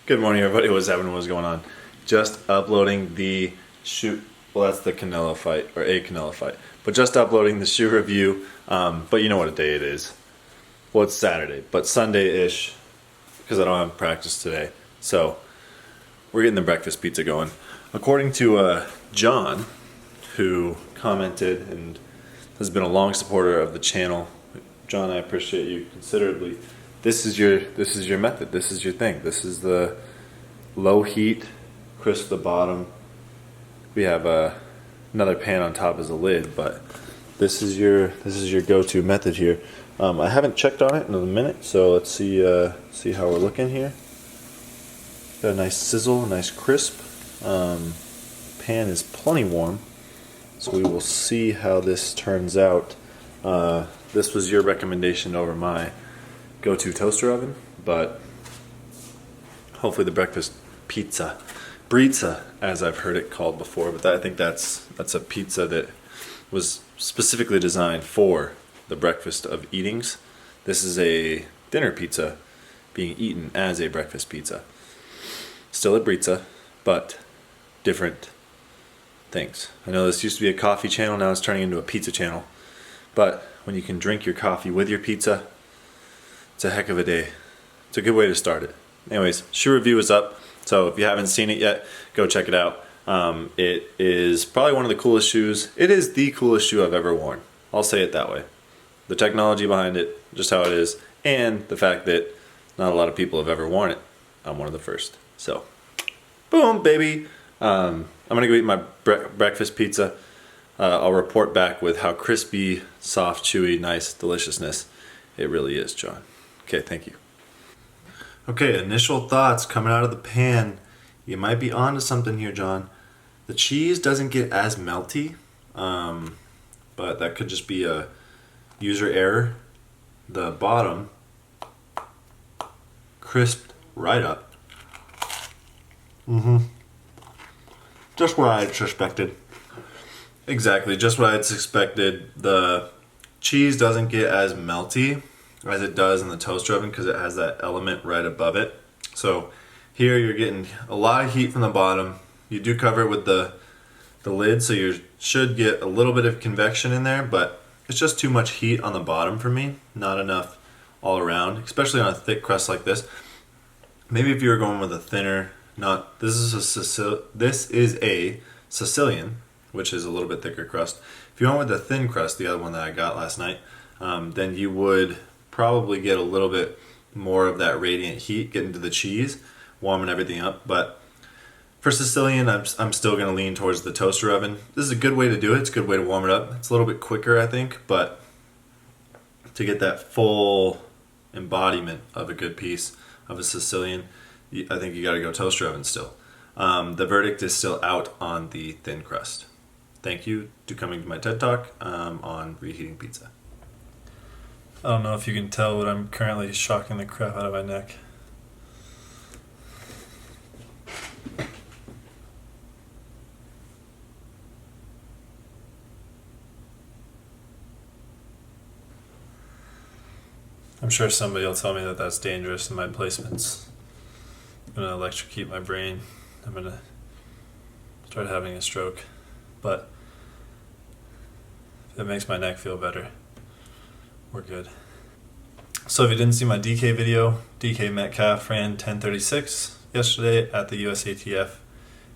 Good morning, everybody. What's happening? What's going on? Just uploading the shoe. Well, that's the Canelo fight, or a Canelo fight. But just uploading the shoe review. But you know what a day it is. Well, it's Saturday, but Sunday-ish, because I don't have practice today. So we're getting the breakfast pizza going. According to John, who commented and has been a long supporter of the channel. John, I appreciate you considerably. This is your method. This is your thing. This is the low heat, crisp the bottom. We have another pan on top as a lid, but this is your go-to method here. I haven't checked on it in a minute, so let's see how we're looking here. Got a nice sizzle, nice crisp. Pan is plenty warm, so we will see how this turns out. This was your recommendation over my go-to toaster oven, but hopefully the breakfast pizza, as I've heard it called before, but I think that's a pizza that was specifically designed for the breakfast of eatings. This is a dinner pizza being eaten as a breakfast pizza. Still a pizza, but different things. I know this used to be a coffee channel, now it's turning into a pizza channel, but when you can drink your coffee with your pizza, it's a heck of a day. It's a good way to start it. Anyways, shoe review is up, so if you haven't seen it yet, go check it out. It is probably one of the coolest shoes. It is the coolest shoe I've ever worn. I'll say it that way. The technology behind it, just how it is, and the fact that not a lot of people have ever worn it. I'm one of the first. So, boom, baby. I'm gonna go eat my breakfast pizza. I'll report back with how crispy, soft, chewy, nice deliciousness it really is, John. Okay, thank you. Okay, initial thoughts coming out of the pan. You might be onto something here, John. The cheese doesn't get as melty, but that could just be a user error. The bottom crisped right up. Just what I had suspected. Exactly, just what I had suspected. The cheese doesn't get as melty as it does in the toaster oven because it has that element right above it. So here you're getting a lot of heat from the bottom. You do cover it with the lid, so you should get a little bit of convection in there, but it's just too much heat on the bottom for me. Not enough all around, especially on a thick crust like this. Maybe if you were going with a thinner, this is a Sicilian, which is a little bit thicker crust. If you went with the thin crust, the other one that I got last night, then you would probably get a little bit more of that radiant heat getting to the cheese, warming everything up. But for Sicilian, I'm still going to lean towards the toaster oven. This is a good way to do it. It's a good way to warm it up. It's a little bit quicker, I think, but to get that full embodiment of a good piece of a Sicilian, I think you got to go toaster oven still. The verdict is still out on the thin crust. Thank you to coming to my TED Talk on reheating pizza. I don't know if you can tell, but I'm currently shocking the crap out of my neck. I'm sure somebody will tell me that that's dangerous in my placements. I'm going to electrocute my brain. I'm going to start having a stroke. But if it makes my neck feel better, we're good. So if you didn't see my DK video, DK Metcalf ran 10:36 yesterday at the USATF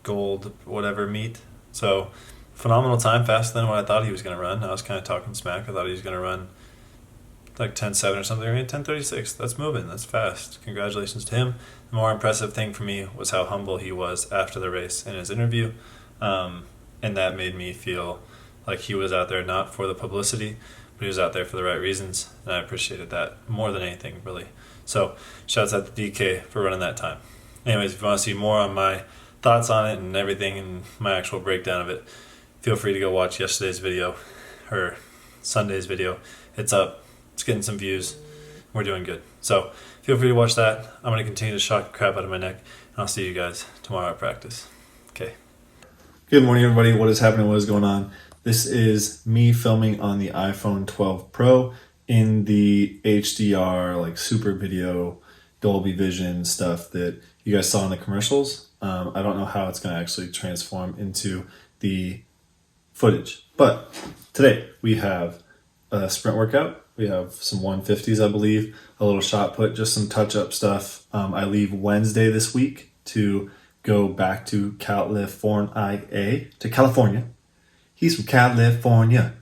Gold whatever meet. So phenomenal time, faster than what I thought he was going to run. I was kind of talking smack. I thought he was going to run like 10:07 or something. He ran 10:36. That's moving. That's fast. Congratulations to him. The more impressive thing for me was how humble he was after the race in his interview. And that made me feel like he was out there not for the publicity, but he was out there for the right reasons, and I appreciated that more than anything, really. So, shouts out to DK for running that time. Anyways, if you want to see more on my thoughts on it and everything and my actual breakdown of it, feel free to go watch yesterday's video, or Sunday's video. It's up. It's getting some views. We're doing good. So, feel free to watch that. I'm going to continue to shock the crap out of my neck, and I'll see you guys tomorrow at practice. Okay. Good morning, everybody. What is happening? What is going on? This is me filming on the iPhone 12 Pro in the HDR, like super video Dolby Vision stuff that you guys saw in the commercials. I don't know how it's going to actually transform into the footage. But today we have a sprint workout. We have some 150s, I believe, a little shot put, just some touch-up stuff. I leave Wednesday this week to go back to California. He's from California.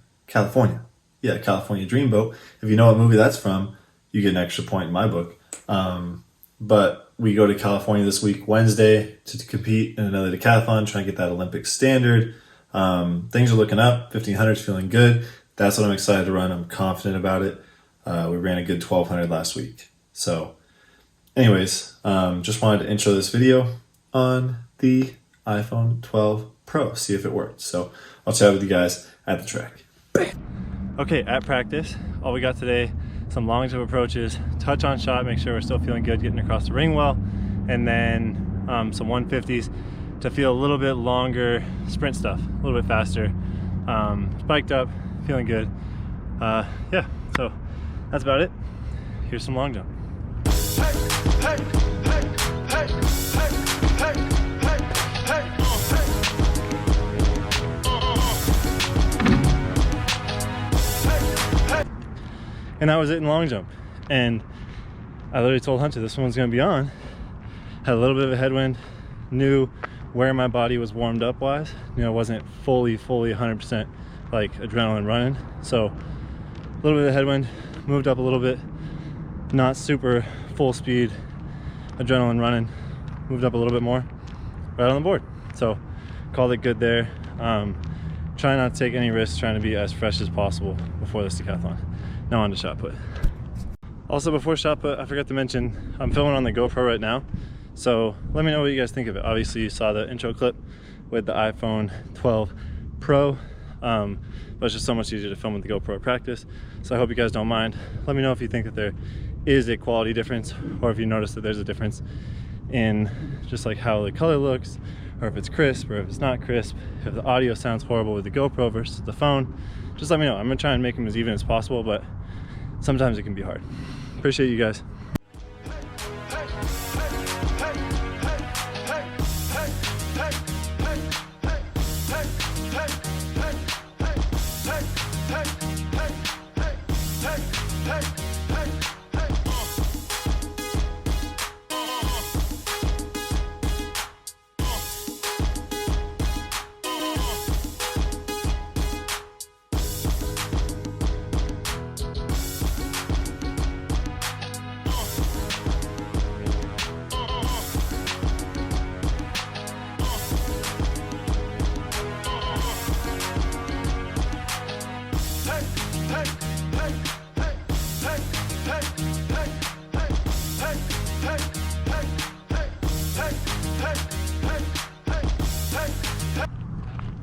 Yeah, California Dreamboat. If you know what movie that's from, you get an extra point in my book. But we go to California this week, Wednesday, to compete in another decathlon, try and get that Olympic standard. Things are looking up. 1500 is feeling good. That's what I'm excited to run. I'm confident about it. We ran a good 1200 last week. So anyways, just wanted to intro this video on the iPhone 12 Pro, see if it worked. So I'll chat with you guys at the track. Bam. Okay, at practice, all we got today, some long jump approaches, touch on shot, make sure we're still feeling good, getting across the ring well, and then some 150s to feel a little bit longer sprint stuff, a little bit faster. Spiked up, feeling good. Yeah, so that's about it. Here's some long jump. And that was it in long jump. And I literally told Hunter this one's gonna be on. Had a little bit of a headwind, knew where my body was warmed up wise. You know, it wasn't fully 100% like adrenaline running. So a little bit of headwind, moved up a little bit, not super full speed adrenaline running, moved up a little bit more, right on the board. So called it good there. Trying not to take any risks, trying to be as fresh as possible before this decathlon. Now on to shot put. Also before shot put, I forgot to mention, I'm filming on the GoPro right now. So let me know what you guys think of it. Obviously you saw the intro clip with the iPhone 12 Pro, but it's just so much easier to film with the GoPro at practice. So I hope you guys don't mind. Let me know if you think that there is a quality difference, or if you notice that there's a difference in just like how the color looks, or if it's crisp, or if it's not crisp, if the audio sounds horrible with the GoPro versus the phone. Just let me know. I'm gonna try and make them as even as possible, but sometimes it can be hard. Appreciate you guys.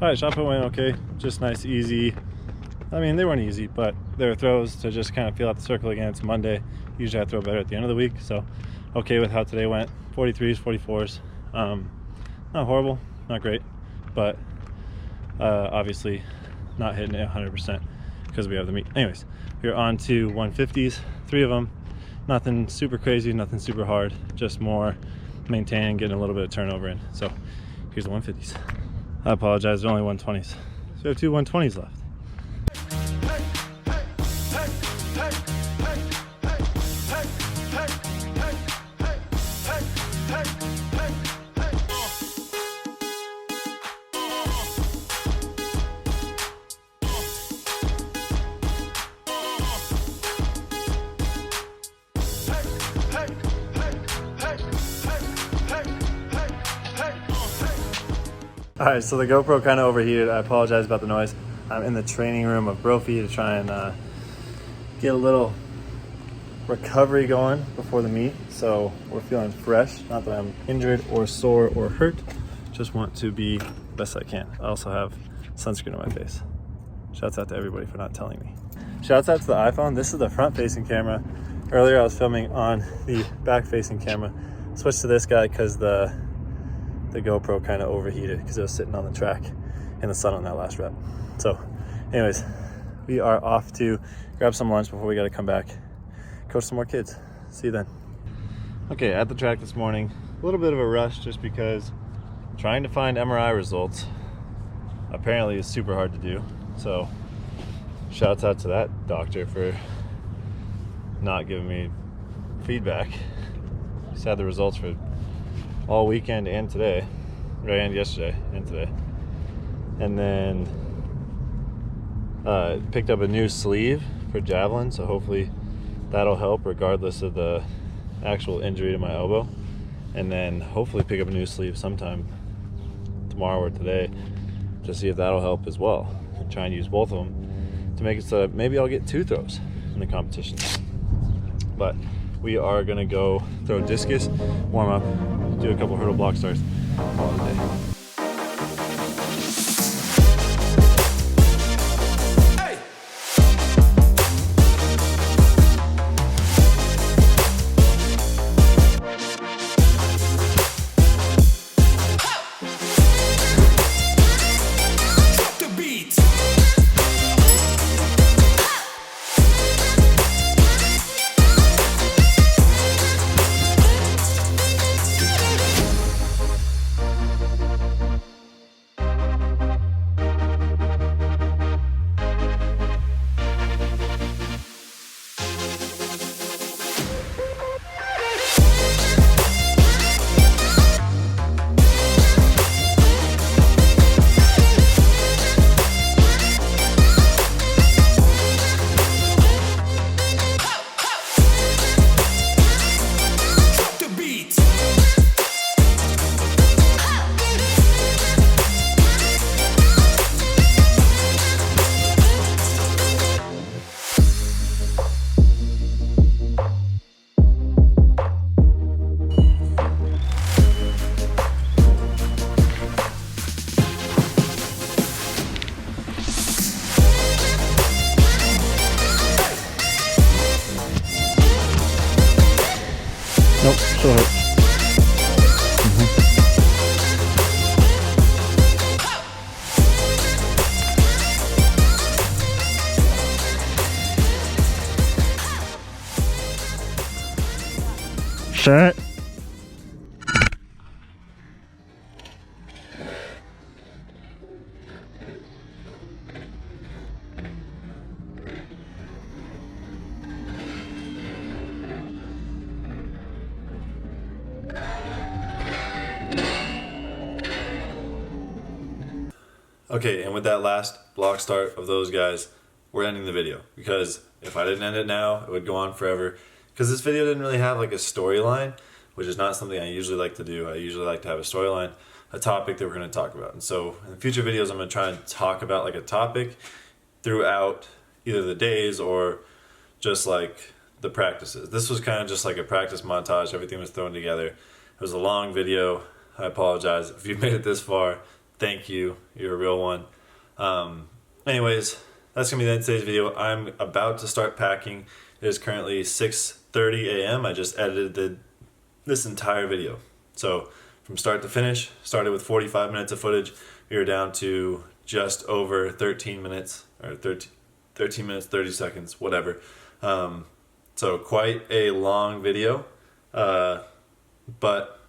All right, shot put went okay, just nice, easy. I mean, they weren't easy, but they were throws to just kind of feel out the circle again. It's Monday. Usually I throw better at the end of the week, so okay with how today went. 43s, 44s. Not horrible, not great, but obviously not hitting it 100% because we have the meet. Anyways, we're on to 150s, 3 of them. Nothing super crazy, nothing super hard, just more maintaining, getting a little bit of turnover in. So here's the 150s. I apologize, there's only 120s. So we have 2 120s left. All right, so the GoPro kind of overheated. I apologize about the noise. I'm in the training room of Brophy to try and get a little recovery going before the meet. So we're feeling fresh. Not that I'm injured or sore or hurt. Just want to be the best I can. I also have sunscreen on my face. Shouts out to everybody for not telling me. Shouts out to the iPhone. This is the front-facing camera. Earlier I was filming on the back-facing camera. Switched to this guy because the GoPro kind of overheated because it was sitting on the track in the sun on that last rep. So anyways, we are off to grab some lunch before we got to come back, coach some more kids. See you then. Okay, at the track this morning, a little bit of a rush just because trying to find MRI results apparently is super hard to do. So shouts out to that doctor for not giving me feedback. Just had the results for all weekend and today, and yesterday and today. And then picked up a new sleeve for javelin, so hopefully that'll help regardless of the actual injury to my elbow. And then hopefully pick up a new sleeve sometime tomorrow or today to see if that'll help as well, and try and use both of them to make it so that maybe I'll get 2 throws in the competition. But we are gonna go throw discus, warm up, do a couple hurdle block starts, call it a day. Nope, still hurt. Set. Okay, and with that last block start of those guys, we're ending the video, because if I didn't end it now, it would go on forever, because this video didn't really have like a storyline, which is not something I usually like to do. I usually like to have a storyline, a topic that we're going to talk about. And so in future videos, I'm going to try and talk about like a topic throughout either the days or just like the practices. This was kind of just like a practice montage. Everything was thrown together. It was a long video. I apologize if you've made it this far. Thank you. You're a real one. Anyways, that's going to be the end of today's video. I'm about to start packing. It is currently 6:30 a.m. I just edited this entire video. So from start to finish, started with 45 minutes of footage. We are down to just over 13 minutes, or 13 minutes, 30 seconds, whatever. So quite a long video, but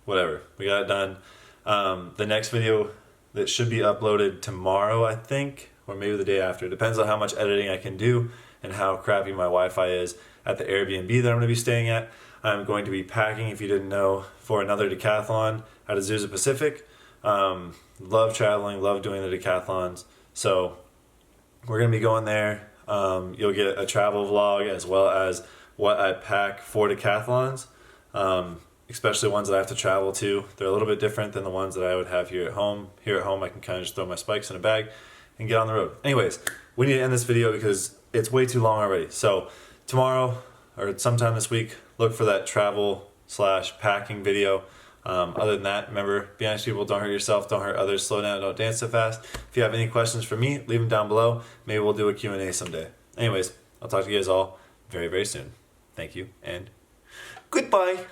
whatever. We got it done. The next video that should be uploaded tomorrow, I think, or maybe the day after. Depends on how much editing I can do and how crappy my Wi-Fi is at the Airbnb that I'm going to be staying at. I'm going to be packing, if you didn't know, for another decathlon at Azusa Pacific. Love traveling, love doing the decathlons. So we're going to be going there. You'll get a travel vlog as well as what I pack for decathlons. Especially ones that I have to travel to. They're a little bit different than the ones that I would have here at home. Here at home, I can kind of just throw my spikes in a bag and get on the road. Anyways, we need to end this video because it's way too long already. So tomorrow or sometime this week, look for that travel/packing video. Other than that, remember, be honest with people, don't hurt yourself, don't hurt others, slow down, don't dance so fast. If you have any questions for me, leave them down below. Maybe we'll do a Q&A someday. Anyways, I'll talk to you guys all very, very soon. Thank you and goodbye.